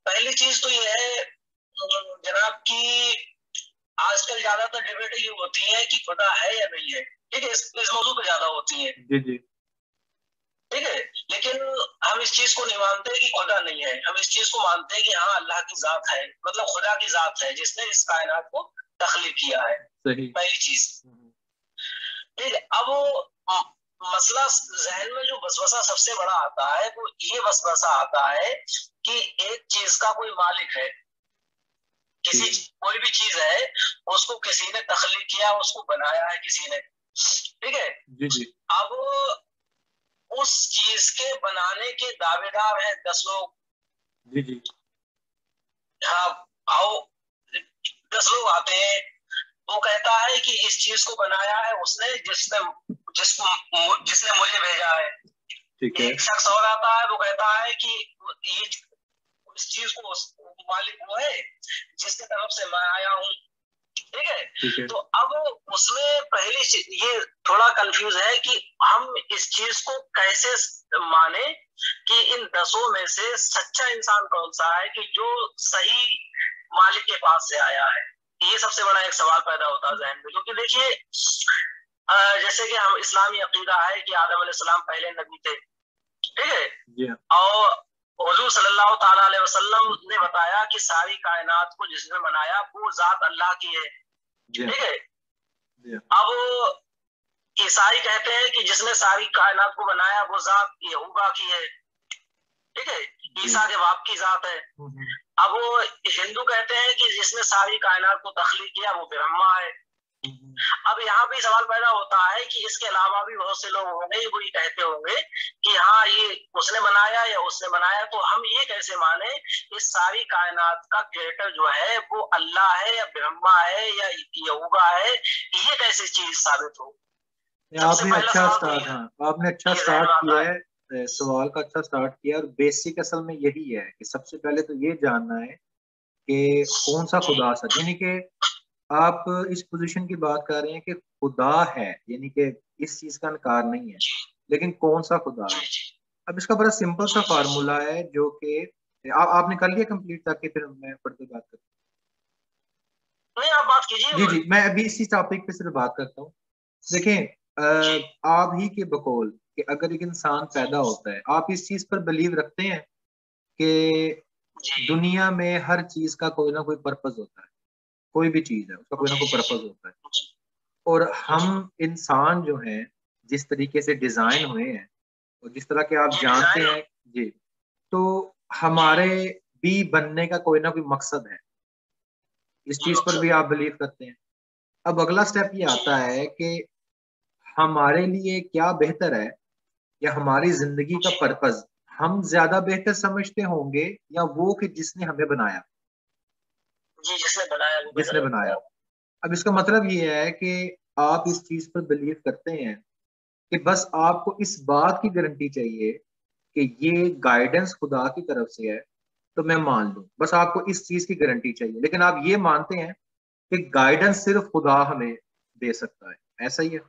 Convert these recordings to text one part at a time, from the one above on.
پہلی چیز تو یہ ہے جناب کہ آج کل زیادہ تر ڈیبیٹ یہ ہوتی ہے کہ خدا ہے یا نہیں ہے، ٹھیک ہے، اس موضوع پہ زیادہ ہوتی ہے، جی ٹھیک ہے، لیکن ہم اس چیز کو نہیں مانتے کہ خدا نہیں ہے، ہم اس چیز کو مانتے ہیں کہ ہاں اللہ کی ذات ہے، مطلب خدا کی ذات ہے جس نے اس کائنات کو تخلیق کیا ہے، صحیح، پہلی چیز، ٹھیک ہے۔ اب مسئلہ ذہن میں جو وسوسہ سب سے بڑا آتا ہے وہ یہ وسوسہ آتا ہے کہ ایک چیز کا کوئی مالک ہے، کوئی بھی چیز ہے اس کو کسی نے تخلیق کیا، اس کو بنایا ہے کسی نے، ٹھیک ہے، جی اب اس چیز کے بنانے کے دعوے دار ہیں 10 لوگ، جی ہاں، آؤ 10 لوگ آتے ہیں، وہ کہتا ہے کہ اس چیز کو بنایا ہے اس نے جس نے مجھے بھیجا ہے، ایک شخص اور آتا ہے وہ کہتا ہے کہ یہ اس چیز کو مالک وہ ہے جس کی طرف سے میں آیا ہوں، ٹھیک ہے، تو اب اس میں پہلی چیز یہ تھوڑا کنفیوز ہے کہ ہم اس چیز کو کیسے مانے کہ ان 10 میں سے سچا انسان کون سا ہے کہ جو صحیح مالک کے پاس سے آیا ہے، یہ سب سے بڑا ایک سوال پیدا ہوتا ہے ذہن میں، کیونکہ دیکھیے جیسے کہ ہم اسلامی عقیدہ ہے کہ آدم علیہ السلام پہلے نبی تھے، ٹھیک ہے، اور حضور صلی اللہ تعالیٰ علیہ وسلم نے بتایا کہ ساری کائنات کو جس نے بنایا وہ ذات اللہ کی ہے، ٹھیک ہے، اب عیسائی کہتے ہیں کہ جس نے ساری کائنات کو بنایا وہ ذات یہوہ کی ہے، ٹھیک ہے، عیسیٰ کے باپ کی ذات ہے، اب وہ ہندو کہتے ہیں کہ جس نے ساری کائنات کو تخلیق کیا وہ برہما ہے، اب یہاں بھی سوال پیدا ہوتا ہے کہ اس کے علاوہ بھی بہت سے لوگ ہوں گے وہ یہ کہتے ہوں گے کہ ہاں یہ اس نے بنایا یا اس نے بنایا، تو ہم یہ کیسے مانے اس ساری کائنات کا کریٹر جو ہے وہ اللہ ہے یا برہما ہے یا یہوہ ہے، یہ کیسے چیز ثابت ہو؟ آپ نے اچھا سٹارٹ کیا ہے، سوال کا اچھا سٹارٹ کیا، اور بیسک اصل میں یہی ہے کہ سب سے پہلے تو یہ جاننا ہے کہ کون سا خدا سچ، یعنی کہ آپ اس پوزیشن کی بات کر رہے ہیں کہ خدا ہے، یعنی کہ اس چیز کا انکار نہیں ہے، لیکن کون سا خدا ہے؟ اب اس کا بڑا سمپل سا فارمولا ہے جو کہ آپ نے کر لیا کمپلیٹ، تاکہ پھر میں پڑھتے بات کرتا نہیں آپ بات کیجیے۔ جی میں ابھی اسی ٹاپک پہ صرف بات کرتا ہوں۔ دیکھیں آپ ہی کے بقول کہ اگر ایک انسان پیدا ہوتا ہے، آپ اس چیز پر بلیو رکھتے ہیں کہ دنیا میں ہر چیز کا کوئی نہ کوئی پرپز ہوتا ہے، کوئی بھی چیز ہے اس کا کوئی نہ کوئی پرپز ہوتا ہے، اور ہم انسان جو ہیں جس طریقے سے ڈیزائن ہوئے ہیں اور جس طرح کے آپ جانتے ہیں جی، تو ہمارے بھی بننے کا کوئی نہ کوئی مقصد ہے، اس چیز پر بھی آپ بلیو کرتے ہیں۔ اب اگلا سٹیپ یہ آتا ہے کہ ہمارے لیے کیا بہتر ہے یا ہماری زندگی کا پرپز ہم زیادہ بہتر سمجھتے ہوں گے یا وہ کہ جس نے ہمیں بنایا، جس نے بنایا۔ اب اس کا مطلب یہ ہے کہ آپ اس چیز پر بلیو کرتے ہیں کہ بس آپ کو اس بات کی گارنٹی چاہیے کہ یہ گائیڈنس خدا کی طرف سے ہے تو میں مان لوں، بس آپ کو اس چیز کی گارنٹی چاہیے، لیکن آپ یہ مانتے ہیں کہ گائیڈنس صرف خدا ہمیں دے سکتا ہے، ایسا ہی ہے؟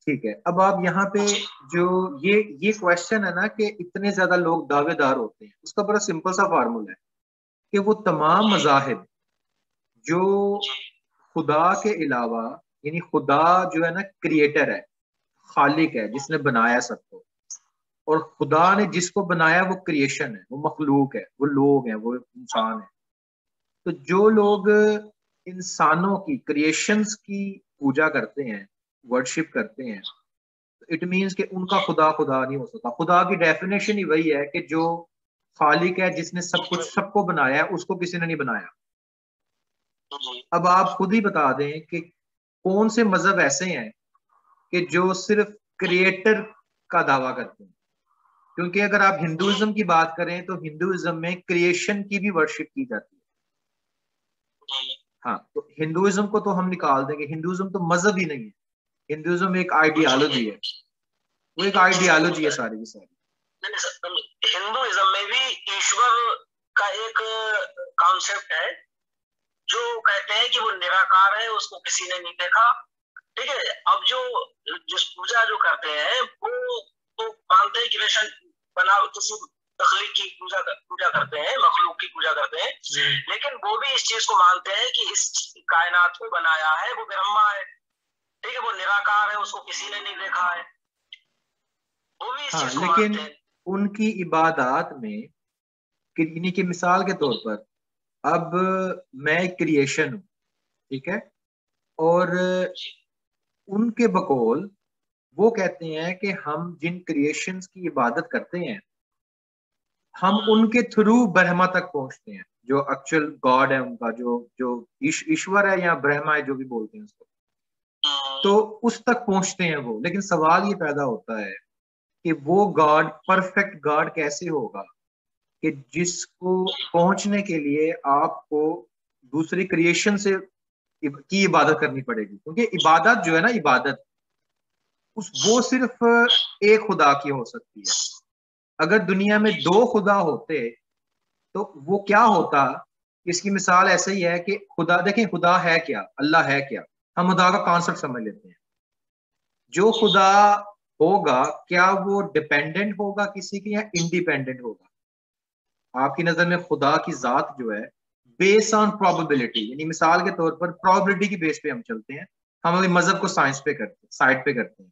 ٹھیک ہے، اب آپ یہاں پہ جو یہ کوشچن ہے نا کہ اتنے زیادہ لوگ دعوے دار ہوتے ہیں، اس کا بڑا سمپل سا فارمولا ہے کہ وہ تمام مذاہب جو خدا کے علاوہ، یعنی خدا جو ہے نا کریٹر ہے، خالق ہے، جس نے بنایا سب کو، اور خدا نے جس کو بنایا وہ کریشن ہے، وہ مخلوق ہے، وہ لوگ ہیں، وہ انسان ہے، تو جو لوگ انسانوں کی کریشنز کی پوجا کرتے ہیں، ورشپ کرتے ہیں، اٹ مینس کہ ان کا خدا نہیں ہو سکتا۔ خدا کی ڈیفینیشن ہی وہی ہے کہ جو خالق ہے، جس نے سب کچھ سب کو بنایا ہے، اس کو کسی نے نہیں بنایا۔ اب آپ خود ہی بتا دیں کہ کون سے مذہب ایسے ہیں کہ جو صرف کریٹر کا دعویٰ کرتے ہیں، کیونکہ اگر آپ ہندوازم کی بات کریں تو ہندوازم میں کریشن کی بھی ورشپ کی جاتی ہے۔ ہاں، تو ہندوازم کو تو ہم نکال دیں گے، ہندوازم تو مذہب ہی نہیں ہے، ہندوازم ایک آئیڈیالوجی ہے، وہ ایک آئیڈیالوجی ہے ساری کی ساری۔ ہندوازم میں بھی ایشور کا ایک کانسیپٹ ہے جو کہتے ہیں کہ وہ نراکار ہے، اس کو کسی نے نہیں دیکھا، ٹھیک ہے۔ اب جو پوجا جو کرتے ہیں وہ مانتے ہیں کریشن کسی تخلیق کی پوجا کرتے ہیں، مخلوق کی پوجا کرتے ہیں، لیکن وہ بھی اس چیز کو مانتے ہیں کہ اس کائنات کو بنایا ہے وہ برہما ہے، ٹھیک ہے، وہ نراکار ہے، اس کو کسی نے نہیں دیکھا ہے، وہ بھی اس چیز کو لیکن مانتے ہیں۔ ان کی عبادات میں یعنی کہ مثال کے طور پر اب میں ایک کریشن ہوں، ٹھیک ہے، اور ان کے بقول وہ کہتے ہیں کہ ہم جن کریشنز کی عبادت کرتے ہیں ہم ان کے تھرو برہما تک پہنچتے ہیں، جو ایکچوئل گاڈ ہے ان کا، جو ایشور ہے یا برہما ہے، جو بھی بولتے ہیں اس کو، تو اس تک پہنچتے ہیں وہ۔ لیکن سوال یہ پیدا ہوتا ہے کہ وہ گاڈ، پرفیکٹ گاڈ کیسے ہوگا کہ جس کو پہنچنے کے لیے آپ کو دوسری کریشن سے کی عبادت کرنی پڑے گی، کیونکہ عبادت جو ہے نا، عبادت وہ صرف ایک خدا کی ہو سکتی ہے۔ اگر دنیا میں دو خدا ہوتے تو وہ کیا ہوتا؟ اس کی مثال ایسے ہی ہے کہ خدا، دیکھیں خدا ہے کیا، اللہ ہے کیا، ہم خدا کا کانسیپٹ سمجھ لیتے ہیں۔ جو خدا ہوگا کیا وہ ڈیپینڈنٹ ہوگا کسی کی یا انڈیپینڈنٹ ہوگا؟ آپ کی نظر میں خدا کی ذات جو ہے بیس آن پروبیبلٹی، یعنی مثال کے طور پر پروبیبلٹی کی بیس پہ ہم چلتے ہیں، ہم اپنے مذہب کو سائنس پہ کرتے ہیں، سائڈ پہ کرتے ہیں۔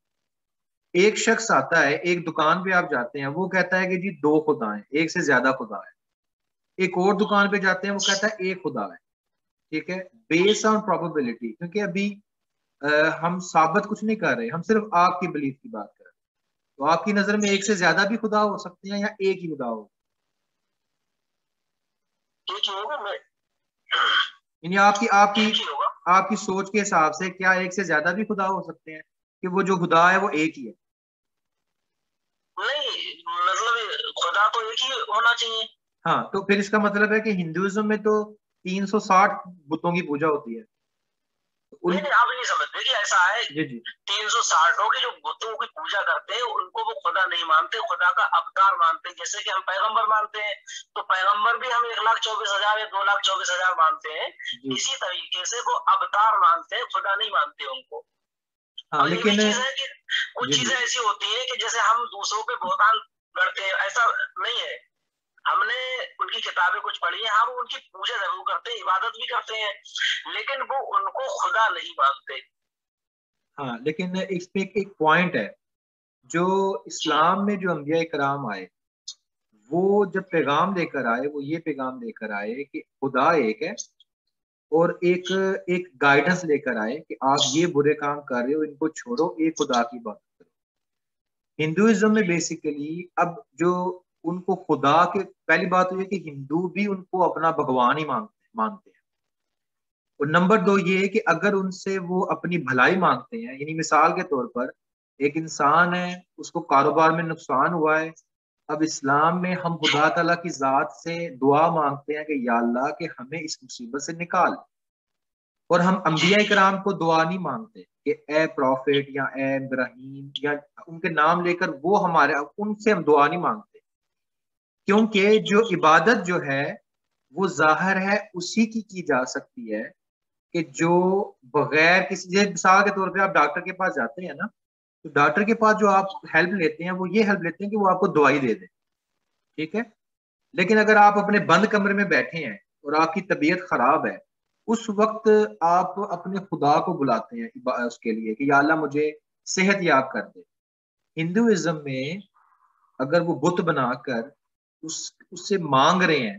ایک شخص آتا ہے، ایک دکان پہ آپ جاتے ہیں، وہ کہتا ہے کہ جی دو خدا ہیں، ایک سے زیادہ خدا ہے۔ ایک اور دکان پہ جاتے ہیں، وہ کہتا ہے ایک خدا ہے، ٹھیک ہے، بیس آن پروبیبلٹی، کیونکہ ابھی ہم ثابت کچھ نہیں کر رہے، ہم صرف آپ کی بلیف کی بات کر رہے ہیں۔ تو آپ کی نظر میں ایک سے زیادہ بھی خدا ہو سکتے ہیں یا ایک ہی خدا ہو؟ یعنی آپ کی سوچ کے حساب سے کیا ایک سے زیادہ بھی خدا ہو سکتے ہیں کہ وہ جو خدا ہے وہ ایک ہی ہے؟ نہیں، مطلب خدا تو ایک ہی ہونا چاہیے۔ ہاں، تو پھر اس کا مطلب ہے کہ ہندوازم میں تو 360 بتوں کی پوجا ہوتی ہے۔ نہیں، آپ نہیں سمجھتے کہ ایسا ہے، 360 کے جو بتوں کی پوجا کرتے ہیں ان کو وہ خدا نہیں مانتے، خدا کا اوتار مانتے ہیں۔ جیسے کہ ہم پیغمبر مانتے ہیں تو پیغمبر بھی ہم 1,24,000 یا 2,24,000 مانتے ہیں، اسی طریقے سے وہ اوتار مانتے ہیں، خدا نہیں مانتے ان کو۔ لیکن چیز ہے کہ کچھ چیزیں ایسی ہوتی ہیں کہ جیسے ہم دوسروں پہ بہتان کرتے ہیں، ایسا نہیں ہے۔ ہم نے ان کی کتابیں کچھ پڑھی ہیں، ہم ان کی پوجا ضرور کرتے ہیں، عبادت بھی کرتے ہیں، لیکن وہ ان کو خدا نہیں مانتے۔ ہاں، لیکن اس پہ ایک پوائنٹ ہے، جو اسلام میں جو انبیاء کرام آئے وہ جب پیغام لے کر آئے، وہ یہ پیغام لے کر آئے کہ خدا ایک ہے، اور ایک گائیڈنس لے کر آئے کہ آپ یہ برے کام کر رہے ہو، ان کو چھوڑو، ایک خدا کی بات کرو۔ ہندوازم میں بیسیکلی اب جو ان کو خدا کے، پہلی بات یہ کہ ہندو بھی ان کو اپنا بھگوان ہی مانتے ہیں، اور نمبر 2 یہ کہ اگر ان سے وہ اپنی بھلائی مانگتے ہیں، یعنی مثال کے طور پر ایک انسان ہے، اس کو کاروبار میں نقصان ہوا ہے، اب اسلام میں ہم خدا تعالیٰ کی ذات سے دعا مانگتے ہیں کہ یا اللہ کہ ہمیں اس مصیبت سے نکال، اور ہم انبیاء کرام کو دعا نہیں مانگتے کہ اے پروفیٹ یا اے ابراہیم یا ان کے نام لے کر وہ ہمارے، ان سے ہم دعا نہیں مانگتے، کیونکہ جو عبادت جو ہے وہ ظاہر ہے اسی کی جا سکتی ہے کہ جو بغیر کسی، مثال کے طور پہ آپ ڈاکٹر کے پاس جاتے ہیں نا، تو ڈاکٹر کے پاس جو آپ ہیلپ لیتے ہیں وہ یہ ہیلپ لیتے ہیں کہ وہ آپ کو دوائی دے دیں، ٹھیک ہے، لیکن اگر آپ اپنے بند کمرے میں بیٹھے ہیں اور آپ کی طبیعت خراب ہے، اس وقت آپ اپنے خدا کو بلاتے ہیں اس کے لیے کہ یا اللہ مجھے صحت یاب کر دے۔ ہندوازم میں اگر وہ بت بنا کر اس سے مانگ رہے ہیں،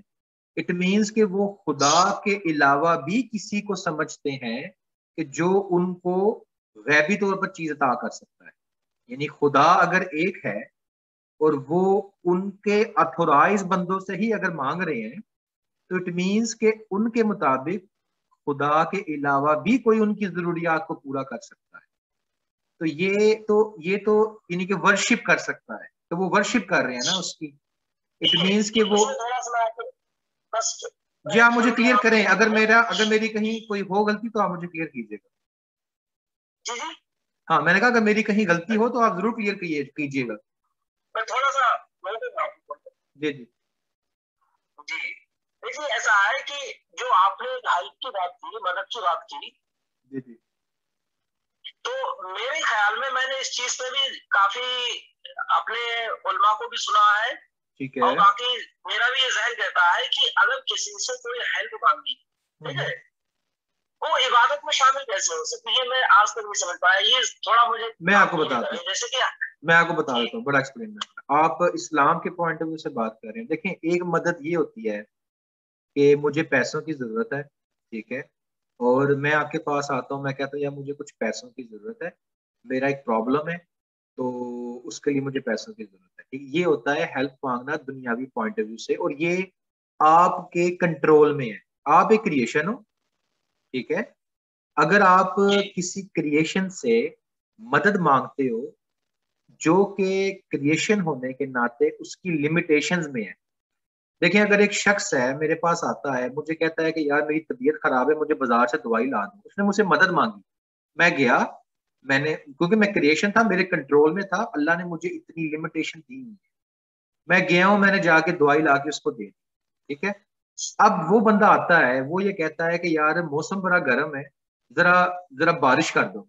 اٹ مینس کہ وہ خدا کے علاوہ بھی کسی کو سمجھتے ہیں کہ جو ان کو غیبی طور پر چیز عطا کر سکتا ہے۔ یعنی خدا اگر ایک ہے اور وہ ان کے اتھورائز بندوں سے ہی اگر مانگ رہے ہیں تو اٹ مینس کہ ان کے مطابق خدا کے علاوہ بھی کوئی ان کی ضروریات کو پورا کر سکتا ہے۔ تو یہ تو یعنی کہ ورشپ کر سکتا ہے، تو وہ ورشپ کر رہے ہیں نا اس کی، اٹ مینس کہ وہ، جی آپ مجھے کلیئر کریں، اگر میری کہیں کوئی ہو غلطی تو آپ مجھے کلیئر کیجیے گا۔ ہاں، میں نے کہا اگر میری کہیں غلطی ہو تو آپ ضرور کلیئر کیجیے گا۔ تھوڑا سا جی جی جی دیکھیے، ایسا ہے کہ جو آپ نے ہیلپ کی بات کی، مدد کی بات کی، جی جی، تو میرے خیال میں نے اس چیز پہ بھی کافی اپنے علماء کو بھی سنا ہے، ٹھیک ہے، اور باقی میرا بھی یہ ذہن کہتا ہے کہ اگر کسی سے کوئی ہیلپ مانگی، ٹھیک ہے، وہ عبادت میں شامل کیسے ہو سکتی ہے؟ میں آج تک نہیں سمجھ پایا، یہ تھوڑا مجھے میں آپ کو بتاتا ہوں، جیسے کہ میں آپ کو بتا دیتا ہوں، بڑا ایکسپلین کرتا ہوں۔ آپ اسلام کے پوائنٹ آف ویو سے بات کر رہے ہیں، دیکھیں ایک مدد یہ ہوتی ہے کہ مجھے پیسوں کی ضرورت ہے، ٹھیک ہے، اور میں آپ کے پاس آتا ہوں، میں کہتا ہوں یار مجھے کچھ پیسوں کی ضرورت ہے، میرا ایک پرابلم ہے، تو اس کے لیے مجھے پیسوں کی ضرورت ہے، ٹھیک، یہ ہوتا ہے ہیلپ مانگنا دنیاوی پوائنٹ آف ویو سے، اور یہ آپ کے کنٹرول میں ہے، آپ ایک کریشن ہو، ٹھیک ہے، اگر آپ کسی کریشن سے مدد مانگتے ہو جو کہ کریشن ہونے کے ناطے اس کی لمیٹیشنز میں ہے، دیکھیں اگر ایک شخص ہے میرے پاس آتا ہے، مجھے کہتا ہے کہ یار میری طبیعت خراب ہے، مجھے بازار سے دوائی لا دو، اس نے مجھ سے مدد مانگی، میں گیا، میں نے، کیونکہ میں کریشن تھا، میرے کنٹرول میں تھا، اللہ نے مجھے اتنی لمیٹیشن دی، میں گیا ہوں، میں نے جا کے دوائی لا کے اس کو دے دی، ٹھیک ہے، اب وہ بندہ آتا ہے، وہ یہ کہتا ہے کہ یار موسم بڑا گرم ہے، ذرا ذرا بارش کر دو،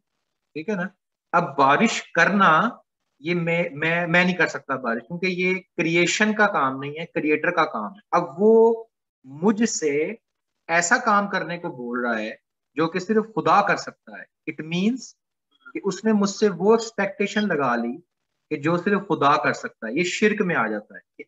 ٹھیک ہے نا، اب بارش کرنا یہ میں نہیں کر سکتا بارش، کیونکہ یہ کریشن کا کام نہیں ہے، کریٹر کا کام ہے، اب وہ مجھ سے ایسا کام کرنے کو بول رہا ہے جو کہ صرف خدا کر سکتا ہے، اٹ مینس کہ اس نے مجھ سے وہ ایکسپیکٹیشن لگا لی کہ جو صرف خدا کر سکتا ہے، یہ شرک میں آ جاتا ہے کہ